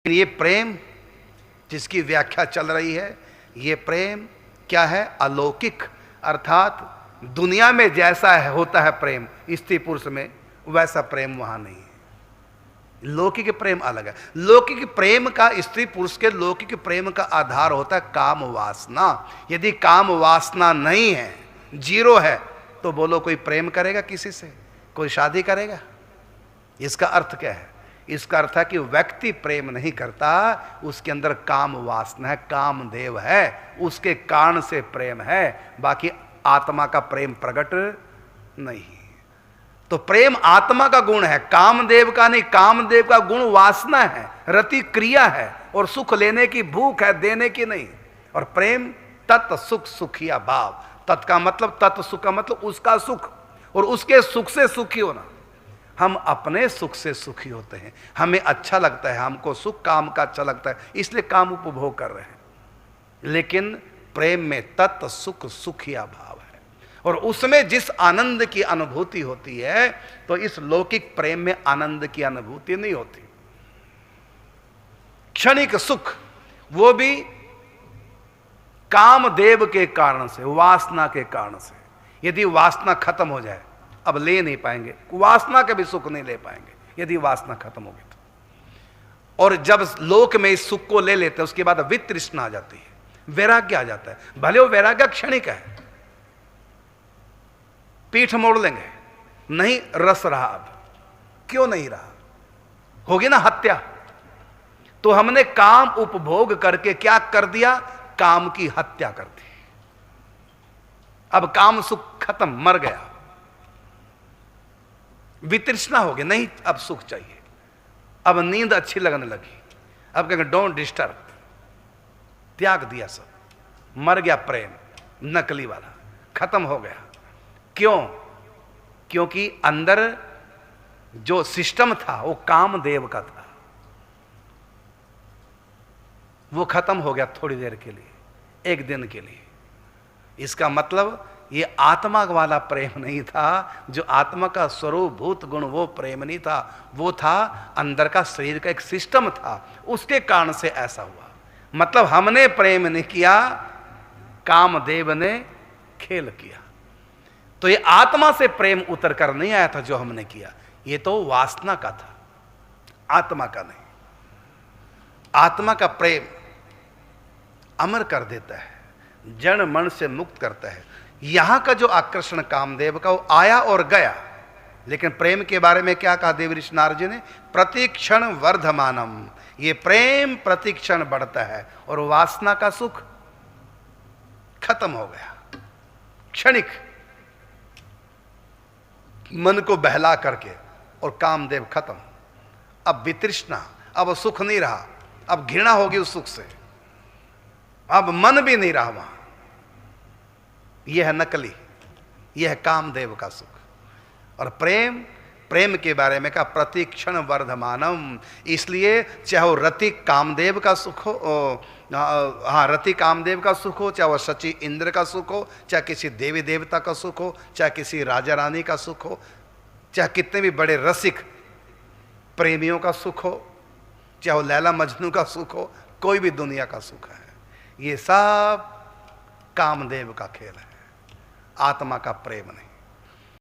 ये प्रेम जिसकी व्याख्या चल रही है, ये प्रेम क्या है? अलौकिक, अर्थात दुनिया में जैसा है होता है प्रेम स्त्री पुरुष में, वैसा प्रेम वहां नहीं है। लौकिक प्रेम अलग है। लौकिक प्रेम का, स्त्री पुरुष के लौकिक प्रेम का आधार होता है काम वासना। यदि काम वासना नहीं है, जीरो है, तो बोलो कोई प्रेम करेगा किसी से? कोई शादी करेगा? इसका अर्थ क्या है? इसका अर्थ है कि व्यक्ति प्रेम नहीं करता, उसके अंदर काम वासना है, कामदेव है, उसके कारण से प्रेम है, बाकी आत्मा का प्रेम प्रकट नहीं। तो प्रेम आत्मा का गुण है, कामदेव का नहीं। कामदेव का गुण वासना है, रति क्रिया है, और सुख लेने की भूख है, देने की नहीं। और प्रेम तत् सुख, सुखिया भाव। तत् का मतलब, तत् सुख का मतलब उसका सुख, और उसके सुख से सुखी होना। हम अपने सुख से सुखी होते हैं, हमें अच्छा लगता है, हमको सुख काम का अच्छा लगता है, इसलिए काम उपभोग कर रहे हैं। लेकिन प्रेम में तत् सुख, सुखिया भाव है, और उसमें जिस आनंद की अनुभूति होती है, तो इस लौकिक प्रेम में आनंद की अनुभूति नहीं होती। क्षणिक सुख, वो भी कामदेव के कारण से, वासना के कारण से। यदि वासना खत्म हो जाए, अब ले नहीं पाएंगे, वासना के भी सुख नहीं ले पाएंगे यदि वासना खत्म होगी तो। और जब लोक में इस सुख को ले लेते हैं, उसके बाद वितृष्णा आ जाती है, वैराग्य आ जाता है। भले वो वैराग्य क्षणिक है, पीठ मोड़ लेंगे, नहीं रस रहा। अब क्यों नहीं रहा? होगी ना हत्या। तो हमने काम उपभोग करके क्या कर दिया? काम की हत्या कर दी। अब काम सुख खत्म, मर गया, वितृष्णा हो गई, नहीं अब सुख चाहिए। अब नींद अच्छी लगने लगी, अब कहेंगे डोंट डिस्टर्ब, त्याग दिया सब, मर गया प्रेम नकली वाला, खत्म हो गया। क्यों? क्योंकि अंदर जो सिस्टम था वो कामदेव का था, वो खत्म हो गया थोड़ी देर के लिए, एक दिन के लिए। इसका मतलब ये आत्मा वाला प्रेम नहीं था, जो आत्मा का स्वरूप भूत गुण, वो प्रेम नहीं था, वो था अंदर का शरीर का एक सिस्टम था, उसके कारण से ऐसा हुआ। मतलब हमने प्रेम नहीं किया, कामदेव ने खेल किया। तो ये आत्मा से प्रेम उतर कर नहीं आया था जो हमने किया, ये तो वासना का था, आत्मा का नहीं। आत्मा का प्रेम अमर कर देता है, जड़ मन से मुक्त करता है। यहां का जो आकर्षण कामदेव का, वो आया और गया। लेकिन प्रेम के बारे में क्या कहा देव ऋषि नारद जी ने? प्रतिक्षण वर्धमानम। ये प्रेम प्रतिक्षण बढ़ता है, और वासना का सुख खत्म हो गया, क्षणिक, मन को बहला करके, और कामदेव खत्म। अब वितृष्णा, अब सुख नहीं रहा, अब घृणा होगी उस सुख से, अब मन भी नहीं रहा वहां। यह है नकली, यह है कामदेव का सुख। और प्रेम, प्रेम के बारे में कहा प्रतिक्षण वर्धमानम। इसलिए चाहे वो रति कामदेव का सुख हो, हाँ रति कामदेव का सुख हो, चाहे वो शची इंद्र का सुख हो, चाहे किसी देवी देवता का सुख हो, चाहे किसी राजा रानी का सुख हो, चाहे कितने भी बड़े रसिक प्रेमियों का सुख हो, चाहे वो लैला मजनू का सुख हो, कोई भी दुनिया का सुख है, ये सब कामदेव का खेल है, आत्मा का प्रेम नहीं।